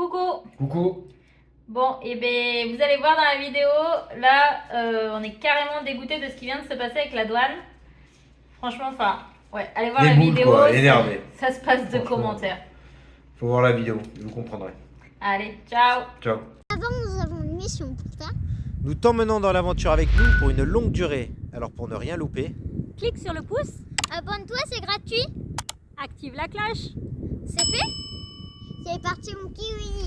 Coucou. Coucou. Bon, et ben vous allez voir dans la vidéo, là, on est carrément dégoûté de ce qui vient de se passer avec la douane. Franchement, enfin, ouais, allez voir Des la boules, vidéo, quoi, énervé. ça se passe de Franchement. commentaires. Faut voir la vidéo, vous comprendrez. Allez, ciao. Ciao. Nous avons une mission pour ça. Nous t'emmenons dans l'aventure avec nous pour une longue durée. Alors pour ne rien louper, Clique sur le pouce, Abonne-toi, c'est gratuit. active la cloche. C'est fait. C'est parti, mon kiwi.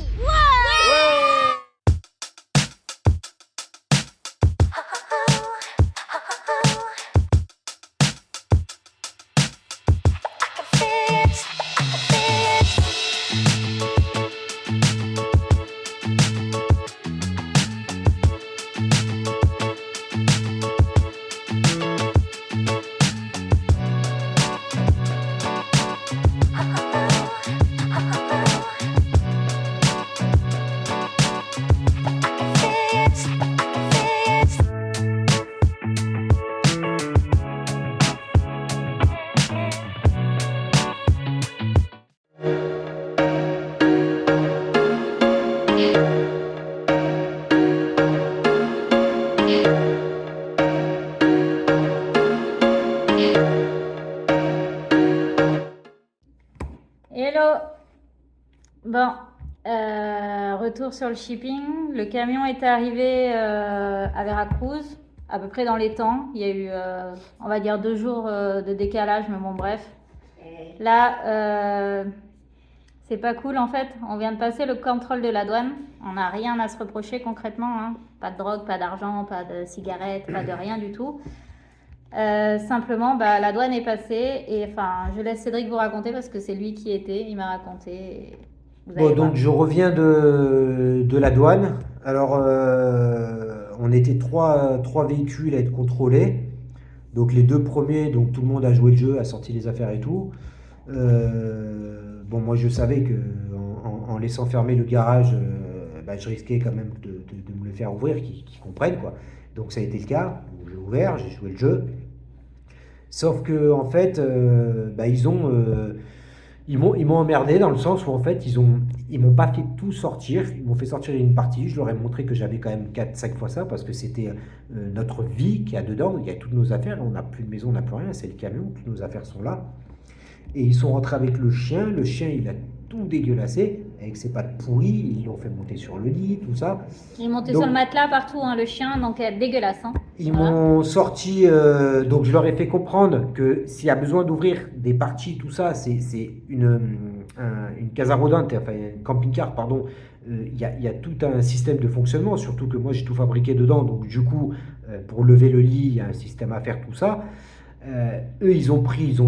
Hello. Bon, retour sur le shipping. Le camion est arrivé à Veracruz, à peu près dans les temps. Il y a eu, on va dire, 2 jours de décalage, mais bon, bref. Là, c'est pas cool en fait. On vient de passer le contrôle de la douane. On n'a rien à se reprocher concrètement, hein. Pas de drogue, pas d'argent, pas de cigarettes, pas de rien du tout. Simplement, la douane est passée et enfin, je laisse Cédric vous raconter parce que c'est lui qui était, il m'a raconté. Et vous allez Bon, voir. donc je reviens de la douane. Alors, on était trois véhicules à être contrôlés. Donc les 2 premiers, donc tout le monde a joué le jeu, a sorti les affaires et tout. Bon, moi je savais que en laissant fermer le garage, je risquais quand même de me le faire ouvrir, qu'ils comprennent quoi. Donc ça a été le cas. Donc, j'ai ouvert, j'ai joué le jeu. Sauf que en fait, ils m'ont emmerdé dans le sens où en fait ils m'ont pas fait tout sortir, ils m'ont fait sortir une partie, je leur ai montré que j'avais quand même 4-5 fois ça parce que c'était notre vie qu'il y a dedans, il y a toutes nos affaires, on n'a plus de maison, on n'a plus rien, c'est le camion, toutes nos affaires sont là. Et ils sont rentrés avec le chien il a tout dégueulassé avec ses pattes pourries, ils l'ont fait monter sur le lit, tout ça. Il est monté Donc- sur le matelas partout, hein, le chien, donc dégueulasse. Hein. Ils Voilà. m'ont sorti, donc je leur ai fait comprendre que s'il y a besoin d'ouvrir des parties, tout ça, c'est une casa rodante, enfin un camping-car, pardon. Il y a tout un système de fonctionnement, surtout que moi j'ai tout fabriqué dedans, donc du coup, pour lever le lit, il y a un système à faire, tout ça. Eux, ils ont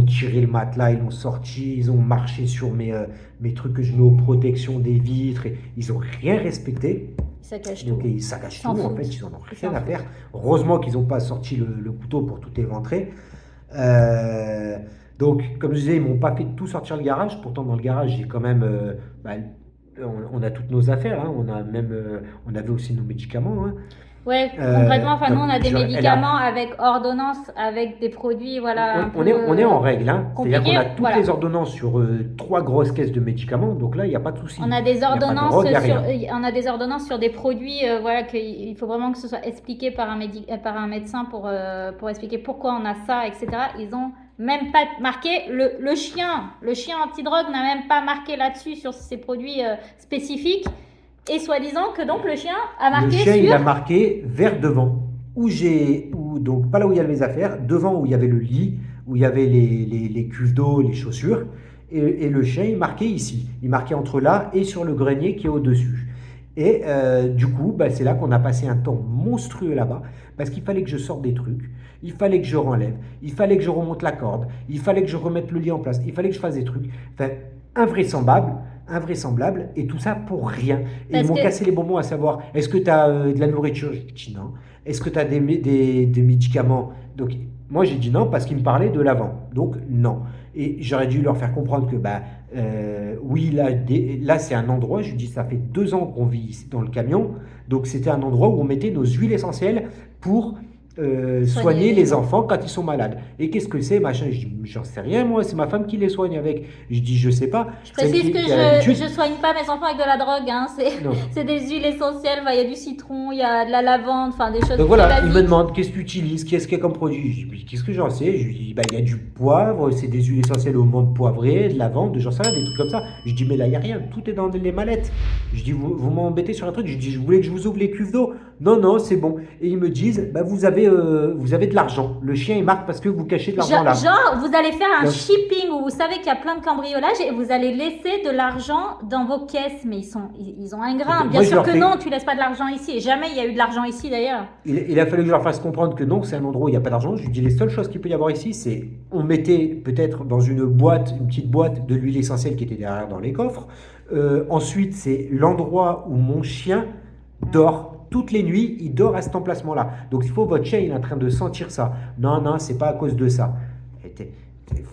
tiré le matelas, ils l'ont sorti, ils ont marché sur mes trucs que je mets aux protections des vitres, et ils ont rien respecté. Ça cache tout. Donc ils saccagent Ils tout, s'en en foutent. fait, ils en ont Ils rien s'en à faire. Heureusement qu'ils n'ont pas sorti le couteau pour tout éventrer. Donc, comme je disais, ils m'ont pas fait tout sortir le garage. Pourtant, dans le garage, j'ai quand même, on a toutes nos affaires, hein. On avait aussi nos médicaments, hein. Ouais, concrètement, enfin, nous, on a donc, des elle a- médicaments avec ordonnance, avec des produits, voilà. un On peu, est en règle, hein. C'est-à-dire qu'on a compliqué, toutes voilà. les ordonnances sur 3 grosses caisses de médicaments. Donc là, il n'y a pas de souci. On a des Il y a pas de ordonnances drogue, il y a sur, rien. on a des ordonnances sur des produits, voilà, qu'il faut vraiment que ce soit expliqué par un médecin pour expliquer pourquoi on a ça, etc. Ils ont même pas marqué le chien antidrogue n'a même pas marqué là-dessus sur ces produits spécifiques. Et soi-disant que donc le chien a Le marqué chien, sur. il a marqué vers devant. Donc pas là où il y avait les affaires, devant où il y avait le lit, où il y avait les cuves d'eau, les chaussures. Et le chien, il marquait ici. Il marquait entre là et sur le grenier qui est au-dessus. Et du coup, c'est là qu'on a passé un temps monstrueux là-bas, parce qu'il fallait que je sorte des trucs, il fallait que je renlève, il fallait que je remonte la corde, il fallait que je remette le lit en place, il fallait que je fasse des trucs. Enfin, invraisemblable, et tout ça pour rien. Et Parce ils m'ont que- cassé les bonbons à savoir, est-ce que tu as de la nourriture? J'ai dit non. Est-ce que tu as des médicaments? Donc, moi, j'ai dit non parce qu'ils me parlaient de l'avant. Donc, non. Et j'aurais dû leur faire comprendre que, oui, là c'est un endroit, je lui dis, ça fait 2 ans qu'on vit ici dans le camion, donc c'était un endroit où on mettait nos huiles essentielles pour soigner les enfants quand ils sont malades. Et qu'est-ce que c'est, machin? Je dis, j'en sais rien, moi, c'est ma femme qui les soigne avec. Je dis, je sais pas. Je Celle précise que qui a l'habitude. je soigne pas mes enfants avec de la drogue, hein. Non. C'est des huiles essentielles, il y a du citron, il y a de la lavande, enfin des choses Donc très voilà, il me basiques. demande qu'est-ce que tu utilises, qu'est-ce qu'il y a comme produit. Je dis, qu'est-ce que j'en sais? Je lui dis, bah, il y a du poivre, c'est des huiles essentielles au menthe poivrée, de lavande, j'en sais rien, des trucs comme ça. Je dis, mais là, il n'y a rien, tout est dans les mallettes. Je dis, vous m'embêtez sur un truc. Je dis, je voulais que je vous ouvre les cuves d'eau. Non, non, c'est bon. Et ils me disent, bah, vous avez de l'argent. Le chien, il marque parce que vous cachez de l'argent là. Genre, vous allez faire un Donc- shipping où vous savez qu'il y a plein de cambriolages et vous allez laisser de l'argent dans vos caisses. Mais ils ont un grain. Moi, Bien je sûr leur que fais- non, tu laisses pas de l'argent ici. Et jamais il y a eu de l'argent ici d'ailleurs. Il a fallu que je leur fasse comprendre que non, c'est un endroit où il n'y a pas d'argent. Je lui dis, les seules choses qu'il peut y avoir ici, c'est on mettait peut-être dans une boîte, une petite boîte de l'huile essentielle qui était derrière dans les coffres. Ensuite, c'est l'endroit où mon chien dort. Toutes les nuits, il dort à cet emplacement-là. Donc, il faut votre chien, il est en train de sentir ça. Non, non, c'est pas à cause de ça.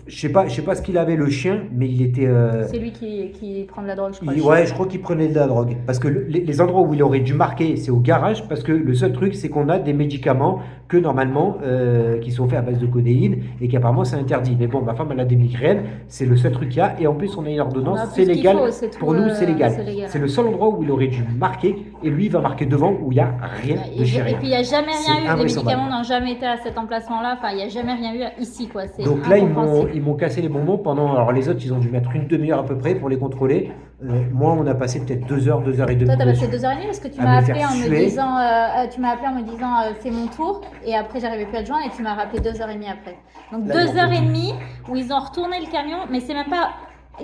Je sais pas ce qu'il avait le chien, mais il était. C'est lui qui prend de la drogue, je crois. Ouais, je crois qu'il prenait de la drogue. Parce que les endroits où il aurait dû marquer, c'est au garage. Parce que le seul truc, c'est qu'on a des médicaments que normalement, qui sont faits à base de codéine et qu'apparemment c'est interdit. Mais bon, ma femme, elle a des migraines, c'est le seul truc qu'il y a. Et en plus, on a une ordonnance, On a plus c'est ce qu'il légal. faut, c'est tout, Pour nous, c'est légal. c'est légal. C'est le seul endroit où il aurait dû marquer. Et lui, il va marquer devant où il n'y a rien de chez Et rien. puis il n'y a jamais C'est rien eu. Les invraisemblable. médicaments n'ont jamais été à cet emplacement-là. Enfin, il n'y a jamais rien eu ici, quoi. C'est Donc là, incompréhensible. ils m'ont cassé les bonbons pendant. Alors les autres, ils ont dû mettre une demi-heure à peu près pour les contrôler. Moi, on a passé peut-être 2 heures, 2 heures et demie. Toi, t'as passé dessus. 2h30 parce que tu À m'as me appelé faire en me suer. disant, c'est mon tour, et après j'arrivais plus à te joindre et tu m'as rappelé 2h30 après. Donc Là, 2h30 où ils ont retourné le camion, mais c'est même pas,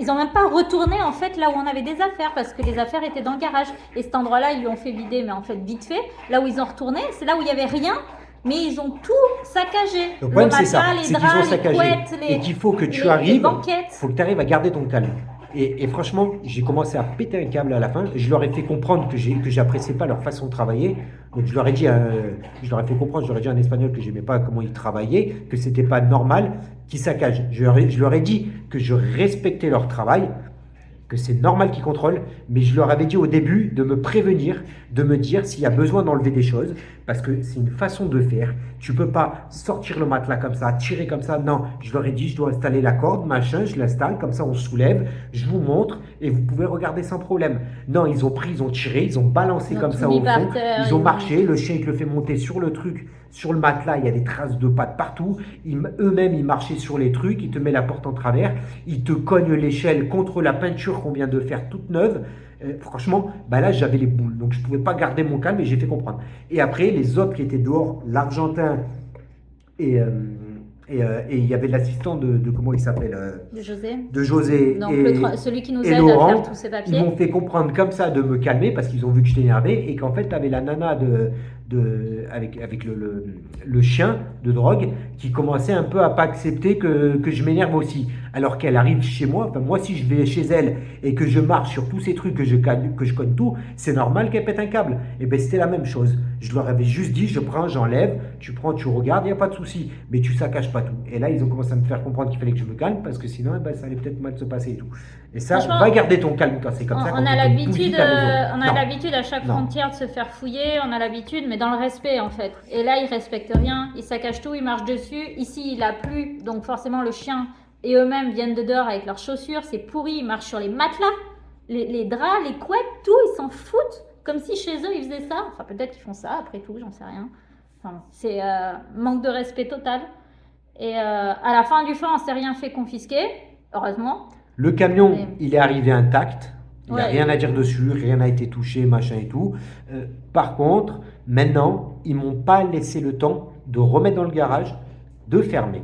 ils ont même pas retourné en fait là où on avait des affaires parce que les affaires étaient dans le garage. Et cet endroit-là, ils lui ont fait vider, mais en fait vite fait. Là où ils ont retourné, c'est là où il y avait rien. Mais ils ont tout saccagé. Le problème, c'est ça. matelas, les C'est qu'ils ont draps, les saccagé. couettes, Et qu'il faut que tu les arrives. banquettes. Faut que tu arrives à garder ton calme. Et franchement, j'ai commencé à péter un câble à la fin. Je leur ai fait comprendre que j'appréciais pas leur façon de travailler. Donc je leur ai dit, je leur ai fait comprendre, je leur ai dit en espagnol que j'aimais pas comment ils travaillaient, que c'était pas normal qu'ils saccagent. Je leur ai dit que je respectais leur travail, que c'est normal qu'ils contrôlent, mais je leur avais dit au début de me prévenir, de me dire s'il y a besoin d'enlever des choses, parce que c'est une façon de faire. Tu peux pas sortir le matelas comme ça, tirer comme ça. Non, je leur ai dit, je dois installer la corde, machin, je l'installe, comme ça on soulève, je vous montre et vous pouvez regarder sans problème. Non, ils ont pris, ils ont tiré, ils ont balancé Ils ont comme tout ça mis au par fond, terre, ils ont ils ont- marché, le chien il te le fait monter sur le truc, sur le matelas, il y a des traces de pattes partout. Eux-mêmes, ils marchaient sur les trucs, ils te mettent la porte en travers, ils te cognent l'échelle contre la peinture qu'on vient de faire toute neuve. Franchement, bah là, j'avais les boules. Donc, je ne pouvais pas garder mon calme et j'ai fait comprendre. Et après, les autres qui étaient dehors, l'Argentin et il y avait l'assistant de comment il s'appelle De José. de José Donc et, celui qui nous et aide Laurent, à faire tous ces ils papiers. m'ont fait comprendre comme ça de me calmer parce qu'ils ont vu que j'étais énervé et qu'en fait, tu avais la nana avec le chien de drogue qui commençait un peu à pas accepter que je m'énerve aussi. Alors qu'elle arrive chez moi, enfin, moi si je vais chez elle et que je marche sur tous ces trucs, que je cogne tout, c'est normal qu'elle pète un câble. Et bien c'était la même chose. Je leur avais juste dit, je prends, j'enlève, tu prends, tu regardes, il n'y a pas de souci. Mais tu saccages pas tout. Et là, ils ont commencé à me faire comprendre qu'il fallait que je me calme parce que sinon, eh ben, ça allait peut-être mal se passer et tout. Et ça, Franchement, va garder ton calme quand c'est comme ça. On quand a tu tout l'habitude, vite à la maison. on a Non. l'habitude à chaque Non. frontière de se faire fouiller, on a l'habitude, mais dans le respect en fait. Et là, ils respectent rien, ils saccagent tout, ils marchent dessus. Ici, il a plu, donc forcément le chien et eux-mêmes viennent de dehors avec leurs chaussures, c'est pourri, ils marchent sur les matelas, les draps, les couettes, tout, ils s'en foutent, comme si chez eux ils faisaient ça. Enfin, peut-être qu'ils font ça après tout, j'en sais rien. Enfin, c'est manque de respect total. Et à la fin du fin, on s'est rien fait confisquer, heureusement. Le camion, Mais- il est arrivé intact. Il n'y a Ouais. rien à dire dessus, rien n'a été touché, machin et tout. Par contre, maintenant, ils m'ont pas laissé le temps de remettre dans le garage, de fermer.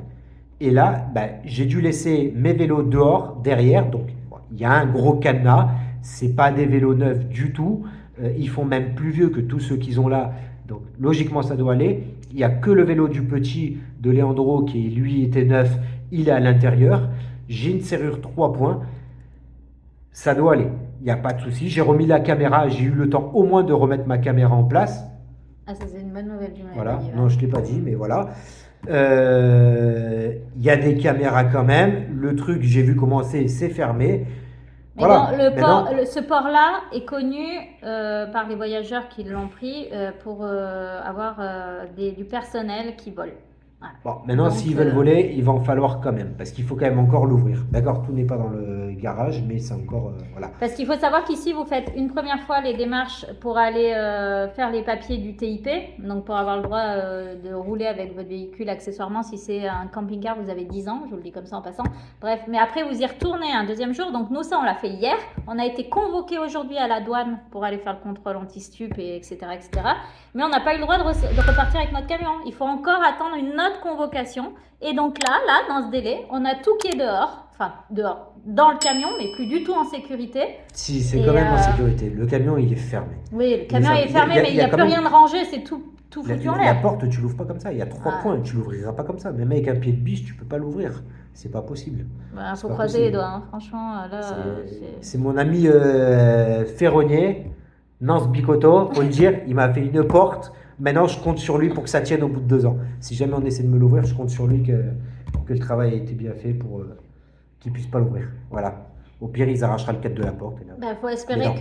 Et là, ben, j'ai dû laisser mes vélos dehors, derrière. Donc, bon, il y a un gros cadenas. C'est pas des vélos neufs du tout. Ils font même plus vieux que tous ceux qu'ils ont là. Donc, logiquement, ça doit aller. Il n'y a que le vélo du petit de Leandro qui, lui, était neuf. Il est à l'intérieur. J'ai une serrure 3 points. Ça doit aller. Il n'y a pas de souci. J'ai remis la caméra. J'ai eu le temps au moins de remettre ma caméra en place. Ah, ça c'est une bonne nouvelle du Voilà. Non, je ne l'ai pas dit, mais voilà. Il y a des caméras quand même. Le truc, j'ai vu commencer, c'est fermé. Mais Voilà. bon, Maintenant, ce port-là est connu par les voyageurs qui l'ont pris pour avoir du personnel qui vole. Voilà. bon, maintenant, Donc, s'ils veulent voler, il va en falloir quand même, parce qu'il faut quand même encore l'ouvrir. D'accord, tout n'est pas dans le garage, mais c'est encore, voilà. Parce qu'il faut savoir qu'ici, vous faites une première fois les démarches pour aller faire les papiers du TIP, donc pour avoir le droit de rouler avec votre véhicule accessoirement. Si c'est un camping-car, vous avez 10 ans, je vous le dis comme ça en passant. Bref, mais après, vous y retournez un deuxième jour. Donc nous, ça, on l'a fait hier. On a été convoqués aujourd'hui à la douane pour aller faire le contrôle anti-stup, et etc., etc. Mais on n'a pas eu le droit de repartir avec notre camion. Il faut encore attendre une autre convocation. Et donc là, dans ce délai, on a tout qui est dehors. Enfin, dehors, dans le camion, mais plus du tout en sécurité. Si, c'est Et, quand même en sécurité. Le camion, il est fermé. Oui, le camion ça- est fermé, mais il n'y a, quand plus même- rien de rangé, c'est tout foutu en La l'air. porte, tu l'ouvres pas comme ça. Il y a 3 Ah. points. Tu l'ouvriras pas comme ça. Même avec un pied de biche, tu peux pas l'ouvrir. C'est pas possible. Bah, C'est faut pas croiser possible. les doigts, hein. Franchement, là, C'est mon ami ferronnier, Nance Bicoto, faut le dire. Il m'a fait une porte. Maintenant, je compte sur lui pour que ça tienne au bout de 2 ans. Si jamais on essaie de me l'ouvrir, je compte sur lui que le travail a été bien fait pour qu'il puisse pas l'ouvrir. Voilà. Au pire, il arrachera le cadre de la porte. Et là. bah, faut espérer Mais non.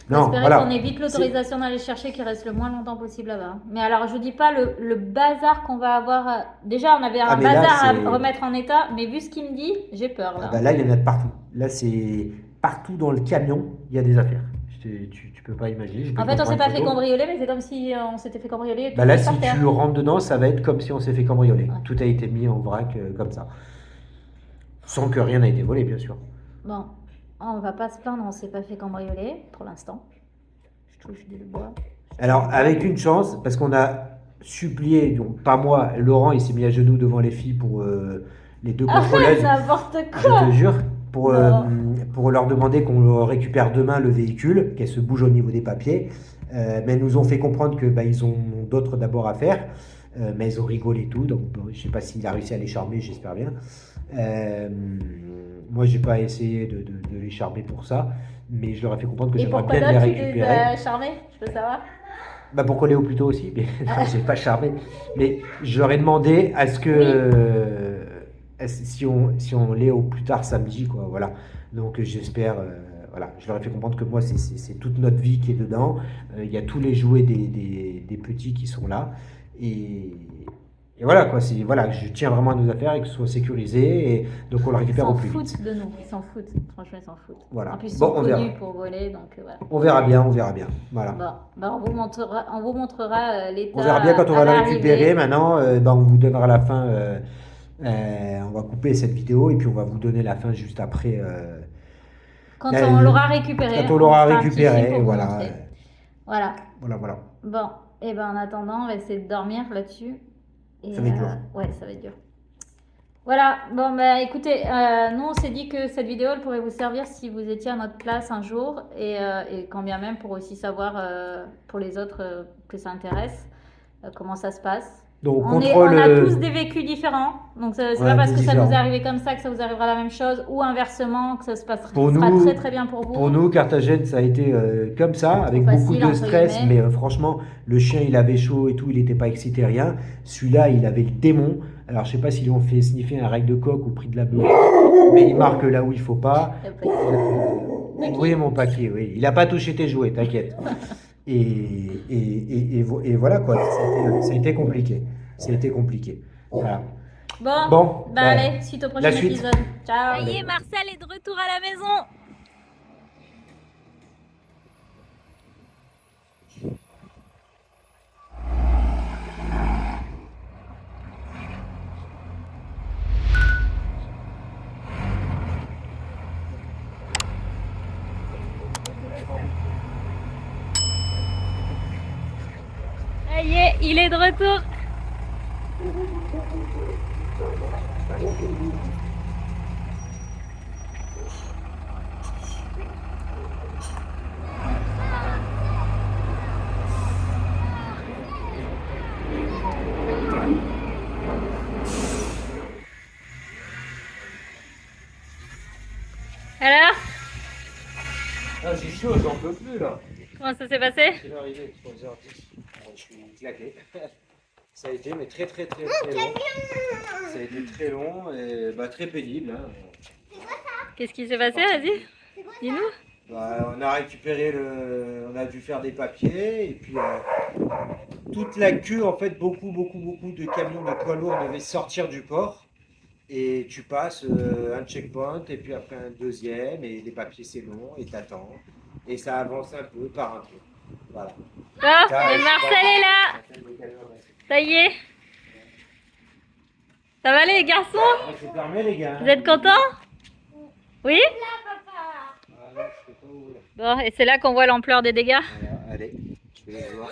Non, espérer voilà. qu'on évite l'autorisation d'aller chercher, qu'il reste le moins longtemps possible là-bas. Mais alors, je vous dis pas le bazar qu'on va avoir. Déjà, on avait un mais là, bazar c'est- à remettre en état, mais vu ce qu'il me dit, j'ai peur là. Ah bah là, il y en a de partout. Là, c'est partout dans le camion, il y a des affaires. Tu peux pas imaginer. Je peux En te fait, on montrer s'est une pas fait photo. cambrioler, mais c'est comme si on s'était fait cambrioler. Bah là, tout si par terre. tu rentres dedans, ça va être comme si on s'est fait cambrioler. Ouais. Tout a été mis en vrac comme ça. Sans que rien n'a été volé, bien sûr. Bon, on va pas se plaindre, on s'est pas fait cambrioler pour l'instant. Je touche du bois. Alors, avec une chance, parce qu'on a supplié, donc pas moi, Laurent, il s'est mis à genoux devant les filles pour les 2 contrôleuses. N'importe Je quoi. te jure, pour Non. leur demander qu'on récupère demain le véhicule, qu'elle se bouge au niveau des papiers. Mais elles nous ont fait comprendre que ils ont d'autres d'abord à faire. Mais elles ont rigolé et tout. Donc, bon, je sais pas s'il a réussi à les charmer, j'espère bien. Moi, j'ai pas essayé de les charmer pour ça. Mais je leur ai fait comprendre que Et j'aimerais pourquoi bien les d'autres tu les récupérer. as charmés, je peux savoir? Pour coller au plus tôt aussi, mais non, j'ai pas charmé. Mais je leur ai demandé à ce que si on l'est au plus tard samedi, quoi, voilà. Donc j'espère, voilà, je leur ai fait comprendre que moi c'est toute notre vie qui est dedans. Il y a tous les jouets des petits qui sont là et voilà quoi. Voilà, je tiens vraiment à nos affaires et que ce soit sécurisé et donc on le Ils récupère s'en au plus vite. foutent de nous, ils s'en foutent. Franchement, ils s'en foutent. Voilà. En plus, ils Bon, sont on verra. connus pour voler, donc voilà. On verra bien, Voilà. Bon, on vous montrera l'état. On verra bien quand on va à le l'arrivée. récupérer. Maintenant, on vous donnera la fin. On va couper cette vidéo et puis on va vous donner la fin juste après. Quand Là, on l'aura récupéré. Quand on l'aura fera un petit film récupéré, pour vous voilà. montrer. Voilà. Voilà. Bon, et ben en attendant, on va essayer de dormir là-dessus. Et, Ça va être dur. Ouais, ça va être dur. Voilà, bon, écoutez, nous on s'est dit que cette vidéo elle pourrait vous servir si vous étiez à notre place un jour et quand bien même pour aussi savoir pour les autres que ça intéresse comment ça se passe. Donc, On a tous des vécus différents, donc c'est Ouais, pas parce que ça différents. nous est arrivé comme ça que ça vous arrivera la même chose ou inversement que ça se passera Pour sera nous- très très bien pour vous. Pour nous, Carthagène, ça a été comme ça, avec Facile, beaucoup de entre stress, guillemets. mais franchement, le chien, il avait chaud et tout, il n'était pas excité, rien. Celui-là, il avait le démon. Alors, je sais pas s'ils lui ont fait sniffer un rail de coq au prix de la bœuf, mais il marque là où il faut pas. Oui, mon papier, oui. Il n'a pas touché tes jouets, t'inquiète. Et voilà, quoi. Ça a été compliqué. Ça a été compliqué. Voilà. Bon, ouais. allez, suite au prochain suite. épisode. Ciao. Ça y est, Marcel est de retour à la maison. Ça y est, il est de retour. Alors, Ah, j'ai chaud, j'en peux plus, là. comment ça s'est passé? C'est arrivé, 3h10. Je suis claqué. Ça a été, mais très long. Ça a été très long et très pénible. Hein. Qu'est-ce qui s'est passé? Vas-y. Dis-nous. On a récupéré on a dû faire des papiers et puis toute la queue, en fait, beaucoup de camions de poids lourds devaient sortir du port. Et tu passes un checkpoint et puis après un deuxième et les papiers c'est long et t'attends. Et ça avance un peu par un peu. Voilà. Bon, et Marcel est là. Ça y est. Ça va les garçons? Je te permets les gars. Vous êtes contents? Oui? Voilà, je sais pas où, là. Bon, et c'est là qu'on voit l'ampleur des dégâts. Voilà, allez, je vais les voir.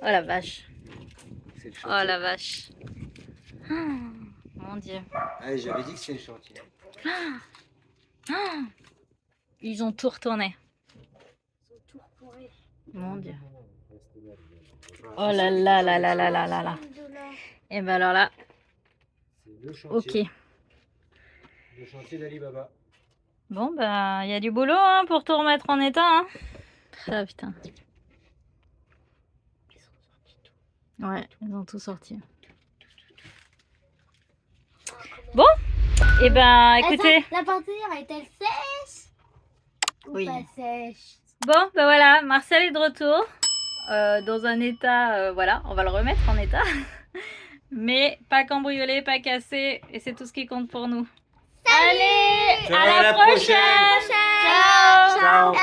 Oh la vache. C'est le Oh chantier. la vache. Oh, mon Dieu. Allez, j'avais dit que c'est le chantier. Ils ont tout retourné. Mon Dieu. Oh là là là là là là là là. Et ben alors là, C'est le ok. chantier. Le chantier d'Alibaba. Bon bah il y a du boulot hein, pour tout remettre en état. Hein. Ah putain. Ouais, ils ont tout sorti. Bon, et ben écoutez. La peinture est-elle sèche ou Oui. pas sèche? Bon, ben voilà, Marcel est de retour dans un état, voilà, on va le remettre en état. Mais pas cambriolé, pas cassé, et c'est tout ce qui compte pour nous. Allez, Ciao, à la prochaine. Ciao. Ciao.